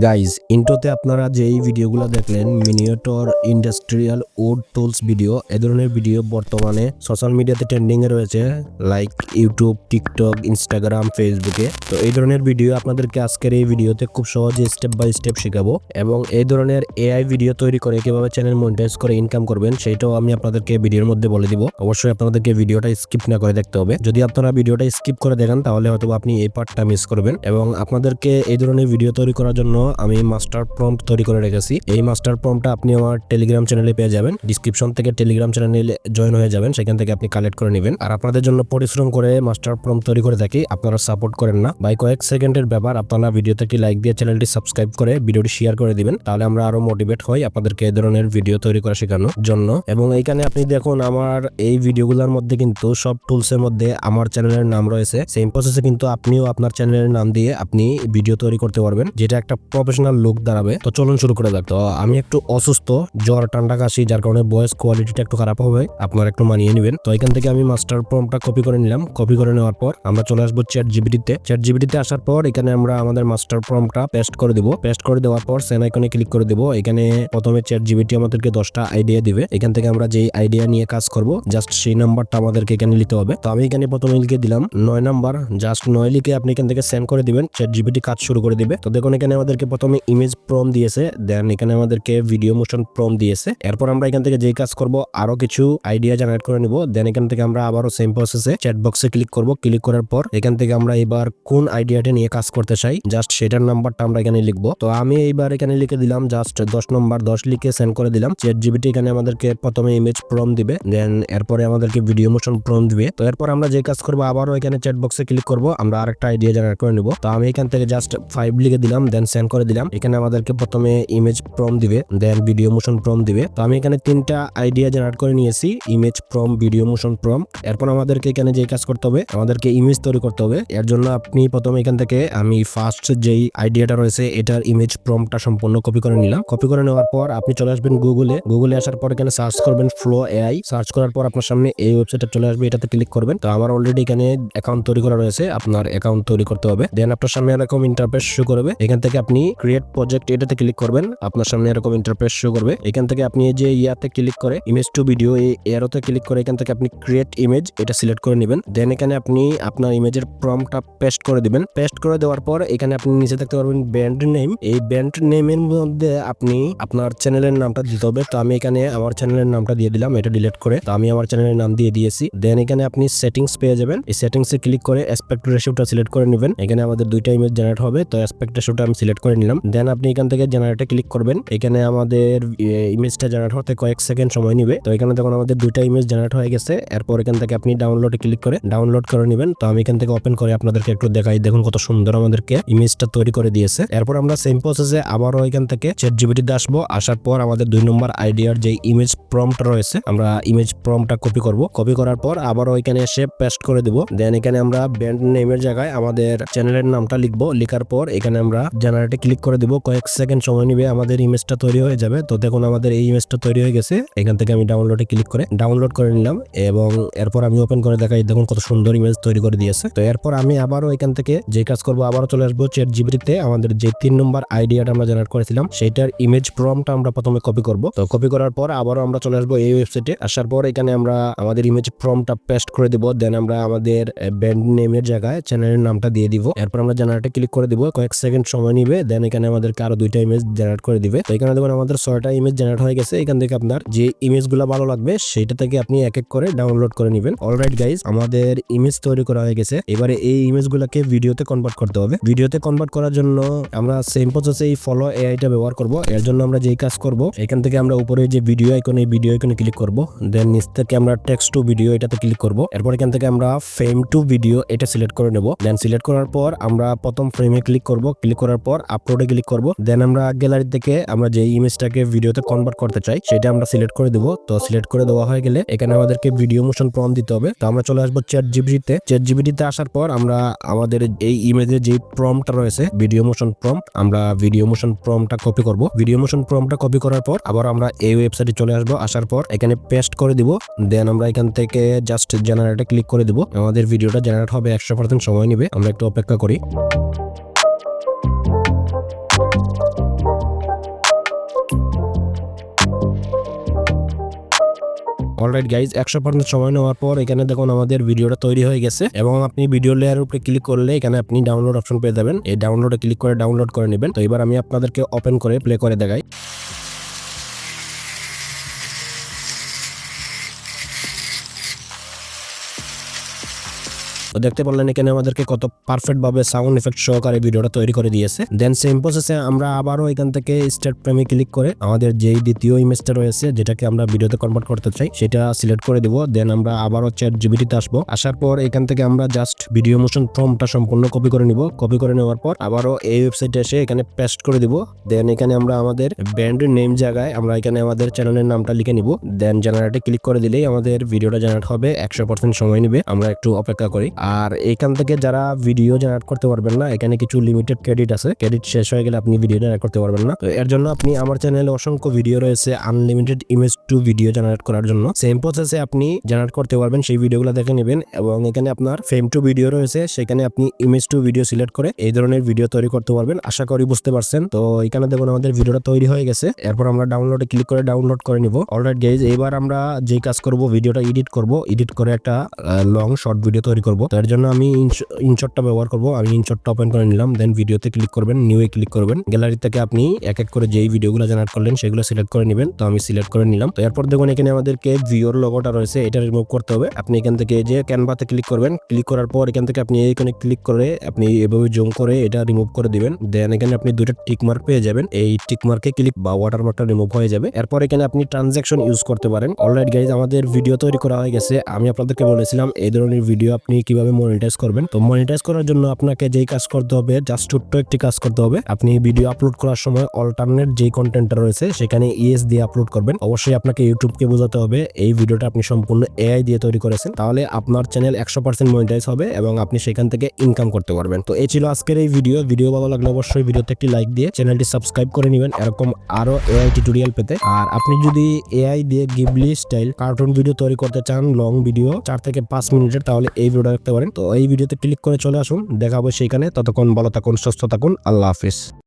Guys ইন্ট্রোতে আপনারা যেই ভিডিওগুলো দেখলেন মিনিয়েটর ইন্ডাস্ট্রিয়াল উড টুলস ভিডিও, এ ধরনের ভিডিও বর্তমানে সোশ্যাল মিডিয়াতে ট্রেন্ডিং এ রয়েছে, লাইক ইউটিউব, টিকটক, ইনস্টাগ্রাম, ফেসবুকে। তো এই ধরনের ভিডিও আপনাদেরকে আজকের এই ভিডিওতে খুব সহজে স্টেপ বাই স্টেপ শেখাবো, এবং এই ধরনের এআই ভিডিও তৈরি করে কিভাবে চ্যানেল মনিটাইজ করে ইনকাম করবেন সেটাও আমি আপনাদেরকে ভিডিওর মধ্যে বলে দিব। অবশ্যই আপনাদেরকে ভিডিওটা স্কিপ না করে দেখতে হবে। যদি আপনারা ভিডিওটা স্কিপ করে দেখেন তাহলে হয়তো আপনি এই পার্টটা মিস করবেন। এবং আপনাদেরকে এই ধরনের ভিডিও তৈরি করার জন্য আমি মাস্টার প্রম্পট তৈরি করে রেখেছি। এই মাস্টার প্রম্পটটা আপনি আমার টেলিগ্রাম চ্যানেলে পেয়ে যাবেন। ডিসক্রিপশন থেকে টেলিগ্রাম চ্যানেলে জয়েন হয়ে যাবেন, সেখান থেকে আপনি কালেক্ট করে নেবেন। আর আপনাদের জন্য পরিশ্রম করে মাস্টার প্রম্পট তৈরি করে থাকি, আপনারা সাপোর্ট করেন না ভাই। কয়েক সেকেন্ডের ব্যাপার, আপনারা ভিডিওতে একটি লাইক দিয়ে চ্যানেলটি সাবস্ক্রাইব করে ভিডিওটি শেয়ার করে দিবেন, তাহলে আমরা আরো মোটিভেট হই আপনাদেরকে এই ধরনের ভিডিও তৈরি করা শেখানোর জন্য। এবং এইখানে আপনি দেখুন আমার এই ভিডিওগুলোর মধ্যে কিন্তু সব টুলসের মধ্যে আমার চ্যানেলের নাম রয়েছে। সেম প্রসেসে কিন্তু আপনিও আপনার চ্যানেলের নাম দিয়ে আপনি ভিডিও তৈরি করতে পারবেন, যেটা একটা প্রফেশনাল লুক দাঁড়াবে। তো চলুন শুরু করে দেখ। তো আমি একটু অসুস্থ, জ্বর, ঠান্ডা, কাশি, যার কারণে ভয়েস কোয়ালিটিটা একটু খারাপ হবে, আপনারা একটু মানিয়ে নেবেন। তো এখান থেকে আমি মাস্টার প্রম্পটটা কপি করে নিলাম। কপি করে নেওয়ার পর আমরা চলে আসবো চ্যাট জিপিটিতে। চ্যাট জিপিটিতে আসার পর এখানে আমরা আমাদের মাস্টার প্রম্পটটা পেস্ট করে দিব। পেস্ট করে দেওয়ার পর সেন্ড আইকনে ক্লিক করে দিব। এখানে প্রথমে চ্যাট জিপিটি আমাদেরকে 10টা আইডিয়া দিবে। এখান থেকে আমরা যেই আইডিয়া নিয়ে কাজ করব জাস্ট সেই নাম্বারটা আমাদেরকে এখানে লিখতে হবে। তো আমি এখানে প্রথমে লিখে দিলাম 9 নাম্বার। জাস্ট 9 লিখে আপনি এখান থেকে সেন্ড করে দিবেন, চ্যাট জিপিটি কাজ শুরু করে দিবে। তো দেখুন এখানে আমাদেরকে প্রথমে ইমেজ প্রম্পট দিয়েছে, দেন এখানে আমাদেরকে ভিডিও মোশন প্রম্পট দিয়েছে। এরপর আমরা এখান থেকে যেই কাজ করব আরো কিছু আইডিয়া জেনারেট করে নিব। দেন এখান থেকে আমরা আবারও সেম প্রসেসে চ্যাট বক্সে ক্লিক করব। ক্লিক করার পর এখান থেকে আমরা এবার কোন আইডিয়াটা নিয়ে কাজ করতে চাই জাস্ট সেটার নাম্বারটা আমরা এখানে লিখবো। তো আমি এইবার এখানে লিখে দিলাম জাস্ট 10 নম্বর। 10 লিখে সেন্ড করে দিলাম। চ্যাট জিপিটি এখানে আমাদেরকে প্রথমে ইমেজ প্রম্পট দিবে, দেন এরপরে আমাদেরকে ভিডিও মোশন প্রম্পট দিবে। তো এরপর আমরা যে কাজ করব আবারও এখানে চ্যাট বক্সে ক্লিক করব, আমরা আরেকটা আইডিয়া জেনারেট করে নিব। তো আমি এখান থেকে জাস্ট 5 লিখে দিলাম, দেন সেন্ড করে দিলাম। এখানে আমাদেরকে প্রথমে ইমেজ প্রম্পট দিবে, দেন ভিডিও মোশন প্রম্পট দিবে। তো আমি এখানে 3টা আইডিয়া জেনারেট করে নিয়েছি, image prompt, video motion prompt. এরপর আমাদেরকে এখানে যে কাজ করতে হবে, আমাদেরকে ইমেজ তৈরি করতে হবে। এর জন্য আপনি প্রথমে এখান থেকে আমি ফার্স্ট যেই আইডিয়াটা রয়েছে এটার ইমেজ প্রম্পটটা সম্পূর্ণ কপি করে নিলাম। কপি করে নেওয়ার পর আপনি চলে আসবেন গুগলে আসার পর এখানে সার্চ করবেন ফ্লো এআই। সার্চ করার পর আপনার সামনে এই ওয়েবসাইটটা চলে আসবে, এটাতে ক্লিক করবেন। তো আমার অলরেডি এখানে অ্যাকাউন্ট তৈরি করা রয়েছে, আপনার অ্যাকাউন্ট তৈরি করতে হবে। দেন আপনার সামনে এরকম ইন্টারফেস শো করবে। এখান থেকে আপনি ক্রিয়েট প্রজেক্ট এটাতে ক্লিক করবেন, আপনার সামনে এরকম ইন্টারফেস শো করবে। এখান থেকে আপনি যে ইয়াতে ক্লিক করে ইমেজ টু ভিডিও, এই এরোতে ক্লিক করে এখান থেকে আপনি ক্রিয়েট ইমেজ এটা সিলেক্ট করে নেবেন। দেন এখানে আপনি আপনার ইমেজের প্রম্পটটা পেস্ট করে দিবেন। পেস্ট করে দেওয়ার পর এখানে আপনি নিচে দেখতে পারবেন ব্র্যান্ড নেম। এই ব্র্যান্ড নেমের মধ্যে আপনি আপনার চ্যানেলের নামটা দিতে হবে। তো আমি এখানে আমার চ্যানেলের নামটা দিয়ে দিলাম, এটা ডিলিট করে। তো আমি আমার চ্যানেলের নাম দিয়ে দিয়েছি। দেন এখানে আপনি সেটিংস পেয়ে যাবেন। এই সেটিংসে ক্লিক করে অ্যাসপেক্ট রেশিওটা সিলেক্ট করে নেবেন। এখানে আমাদের 2টা ইমেজ জেনারেট হবে, তো অ্যাসপেক্ট রেশিওটা আমি সিলেক্ট করে নিলাম। দেন আপনি এখান থেকে জেনারেটে ক্লিক করবেন। এখানে আমাদের ইমেজটা জেনারেট হতে কয়েক সেকেন্ড সময় নিবে। তো এখানে দেখুন আমাদের 2টা ইমেজ জেনারেট হয়ে গেছে। এরপর এখান থেকে আপনি ডাউনলোডে ক্লিক করে ডাউনলোড করে নেবেন। তো আমি এখান থেকে ওপেন করে আপনাদেরকে একটু দেখাই, দেখুন কত সুন্দর আমাদেরকে ইমেজটা তৈরি করে দিয়েছে। এরপর আমরা সেম প্রসেসে আবারও এখান থেকে চ্যাট জিপিটিতে আসবো। আসার পর আমাদের 2 নম্বর আইডিয়ার যে ইমেজ প্রম্পট রয়েছে, আমরা ইমেজ প্রম্পটটা কপি করব। কপি করার পর আবারও এখানে এসে পেস্ট করে দিব। দেন এখানে আমরা ব্র্যান্ড নেমের জায়গায় আমাদের চ্যানেলের নামটা লিখবো। লেখার পর এখানে আমরা জেনারেটে ক্লিক করে দিব। কয়েক সেকেন্ড সময় নিবে, আমাদের ইমেজটা তৈরি হয়ে যাবে। তো দেখুন আমাদের এই ইমেজটা তৈরি হয়ে গেছে। এখান থেকে আমি ডাউনলোডে ক্লিক করে ডাউনলোড করে নিলাম, এবং এরপর আমি ওপেন করে দেখাই, দেখুন কত সুন্দর ইমেজ তৈরি করে দিয়েছে। তো এরপর আমি আবারও এখান থেকে যে কাজ করব আবারও চলে আসবো চ্যাট জিপিটিতে। আমাদের যে 3 নম্বর আইডিয়াটা আমরা জেনারেট করেছিলাম সেটার ইমেজ প্রম্পটটা আমরা প্রথমে কপি করব। তো কপি করার পর আবারও আমরা চলে আসবো এই ওয়েবসাইটে। আসার পর এখানে আমরা আমাদের ইমেজ প্রম্পটটা পেস্ট করে দিব। দেন আমরা আমাদের ব্র্যান্ড নেমের জায়গায় চ্যানেলের নামটা দিয়ে দিব। এরপর আমরা জেনারেটে ক্লিক করে দিব, কয়েক সেকেন্ড সময় নিবে। দেন এখানে আমাদেরকে আরো 2টা ইমেজ জেনারেট করে দিবে। তো এখানে দেখুন আমাদের 6টা ইমেজ জেনারেট হয়ে গেছে। এখান থেকে আপনার যে ইমেজগুলো ভালো লাগবে সেটা থেকে আপনি এক এক করে ডাউনলোড করে নেবেন। অলরাইট গাইজ, আমাদের ইমেজ তৈরি করা হয়ে গেছে। এবারে এই ইমেজগুলোকে ভিডিওতে কনভার্ট করতে হবে। ভিডিওতে কনভার্ট করার জন্য আমরা সেম প্রসেসে এই ফলো এআইটা ব্যবহার করব। এর জন্য আমরা যেই কাজ করব, এখান থেকে আমরা উপরে যে ভিডিও আইকন, এই ভিডিও আইকনে ক্লিক করব। দেন নিচ থেকে আমরা টেক্সট টু ভিডিও এটাতে ক্লিক করব। এরপর এখান থেকে আমরা ফ্রেম টু ভিডিও এটা সিলেক্ট করে নেব। দেন সিলেক্ট করার পর আমরা প্রথম ফ্রেমে ক্লিক করব। ক্লিক করার পর আপলোডে ক্লিক করব। দেন আমরা গ্যালারি থেকে আমরা যে ইমেজটাকে ভিডিওতে কনভার্ট করতে চাই সেটা আমরা সিলেক্ট করে দেব। তো সিলেক্ট করে দেওয়া হয়ে গেলে এখানে আমাদেরকে ভিডিও মোশন প্রম্পট দিতে হবে। তো আমরা চলে আসবো চ্যাট জিপিটিতে। চ্যাট জিপিটিতে আসার পর আমরা আমাদের এই ইমেজের যে প্রম্পটটা রয়েছে ভিডিও মোশন প্রম্পট, আমরা ভিডিও মোশন প্রম্পটটা কপি করব। ভিডিও মোশন প্রম্পটটা কপি করার পর আবার আমরা এই ওয়েবসাইটে চলে আসবো। আসার পর এখানে পেস্ট করে দিব। দেন আমরা এখান থেকে জাস্ট জেনারেটে ক্লিক করে দিব। আমাদের ভিডিওটা জেনারেট হবে, 100% সময় নেবে, আমরা একটু অপেক্ষা করি। অলরাইট গাইজ 100% সময় নেওয়ার পর এখানে দেখুন আমাদের ভিডিওটা তৈরি হয়ে গেছে এবং আপনি ভিডিও লেয়ারের উপরে ক্লিক করলে এখানে আপনি ডাউনলোড অপশন পেয়ে যাবেন। এই ডাউনলোডে ক্লিক করে ডাউনলোড করে নেবেন। তো এবার আমি আপনাদেরকে ওপেন করে প্লে করে দেখাই। তো দেখতে পারলেন এখানে আমাদেরকে কত পারফেক্ট ভাবে সাউন্ড ইফেক্ট সহকারে ভিডিওটা তৈরি করে দিয়েছে। দেন সেম প্রসেসে আমরা আবারও এখান থেকে স্টার্ট ফ্রেমে ক্লিক করে আমাদের যেই দ্বিতীয় ইমেজটা রয়েছে যেটাকে আমরা ভিডিওতে কনভার্ট করতে চাই সেটা সিলেক্ট করে দিব। দেন আমরা আবারও চ্যাট জিপিটিতে আসবো। আসার পর এখান থেকে আমরা জাস্ট ভিডিও মোশন ফর্মটা সম্পূর্ণ কপি করে নিব। কপি করে নেওয়ার পর আবারও এই ওয়েবসাইটে এসে এখানে পেস্ট করে দিব। দেন এখানে আমরা আমাদের ব্র্যান্ড নেম জায়গায় আমরা এখানে আমাদের চ্যানেলের নামটা লিখে নিব। দেন জেনারেটে ক্লিক করে দিলেই আমাদের ভিডিওটা জেনারেট হবে। 100% সময় নেবে, আমরা একটু অপেক্ষা করি। আর এখান থেকে যারা ভিডিও জেনারেট করতে পারবেন না, এখানে কিছু লিমিটেড ক্রেডিট আছে। ক্রেডিট শেষ হয়ে গেলে আপনি ভিডিও জেনারেট করতে পারবেন না। তো এর জন্য আপনি আমার চ্যানেলে অসংখ্য ভিডিও রয়েছে unlimited image to video generate করার জন্য। সেম প্রসেসে আপনি জেনারেট করতে পারবেন, সেই ভিডিওগুলো দেখে নেবেন। এবং এখানে আপনার ফ্রেম টু ভিডিও রয়েছে, সেখানে আপনি ইমেজ টু ভিডিও সিলেক্ট করে এই ধরনের ভিডিও তৈরি করতে পারবেন। আশা করি বুঝতে পারছেন। তো এখানে দেখুন আমাদের ভিডিওটা তৈরি হয়ে গেছে। এরপর আমরা ডাউনলোডে ক্লিক করে ডাউনলোড করে নিব। অলরাইট গাইজ, এবার আমরা যেই কাজ করব, ভিডিওটা এডিট করব। এডিট করে একটা লং শর্ট ভিডিও তৈরি করব। তো এর জন্য আমি ইনশটটা ব্যবহার করব। আমি ইনশটটা ওপেন করে নিলাম। দেন ভিডিওতে ক্লিক করবেন, নিউয়ে ক্লিক করবেন। গ্যালারি থেকে আপনি এক এক করে যেই ভিডিওগুলো জেনারেট করলেন সেগুলো সিলেক্ট করে নেবেন। তো আমি সিলেক্ট করে নিলাম। তো এরপর দেখুন এখানে আমাদেরকে ভিওর লোগোটা রয়েছে, এটা রিমুভ করতে হবে। আপনি এখান থেকে যে ক্যানভাতে ক্লিক করবেন, ক্লিক করার পর এখান থেকে আপনি এইখানে ক্লিক করে আপনি এভাবে জুম করে এটা রিমুভ করে দিবেন। দেন এখানে আপনি দুটো টিক মার্ক পেয়ে যাবেন। এই টিক মার্কে ক্লিক বা ওয়াটারমার্কটা রিমুভ হয়ে যাবে। এরপর এখানে আপনি ট্রানজ্যাকশন ইউজ করতে পারেন। অলরাইট গাইজ, আমাদের ভিডিও তৈরি করা হয়ে গেছে। আমি আপনাদেরকে বলেছিলাম এই ধরনের ভিডিও আপনি কিভাবে মনিটাইজ করবেন। তো মনিটাইজ করার জন্য আপনাকে যেই কাজ করতে হবে, জাস্ট ছোট্ট একটি কাজ করতে হবে। আপনি ভিডিও আপলোড করার সময় অল্টারনেট যেই কন্টেন্টটা রয়েছে সেখানে ইএস দিয়ে আপলোড করবেন। অবশ্যই আপনাকে ইউটিউবকে বোঝাতে হবে এই ভিডিওটা আপনি সম্পূর্ণ এআই দিয়ে তৈরি করেছেন, তাহলে আপনার চ্যানেল 100% মনিটাইজ হবে এবং আপনি সেখান থেকে ইনকাম করতে পারবেন। তো এই ছিল আজকের এই ভিডিও ভালো লাগলে অবশ্যই ভিডিওতে একটি লাইক দিয়ে চ্যানেলটি সাবস্ক্রাইব করে নেবেন এরকম আরো এআই টিউটোরিয়াল পেতে। আর আপনি যদি এআই দিয়ে গিবলি স্টাইল কার্টুন ভিডিও তৈরি করতে চান, লং ভিডিও 4 থেকে 5 মিনিটের, তাহলে এই ভিডিওটা দেখতে পারেন। তো এই ভিডিওতে ক্লিক করে চলে আসুন, দেখা হবে সেইখানে। ততক্ষণ ভালো থাকুন, সুস্থ থাকুন, আল্লাহ হাফিজ।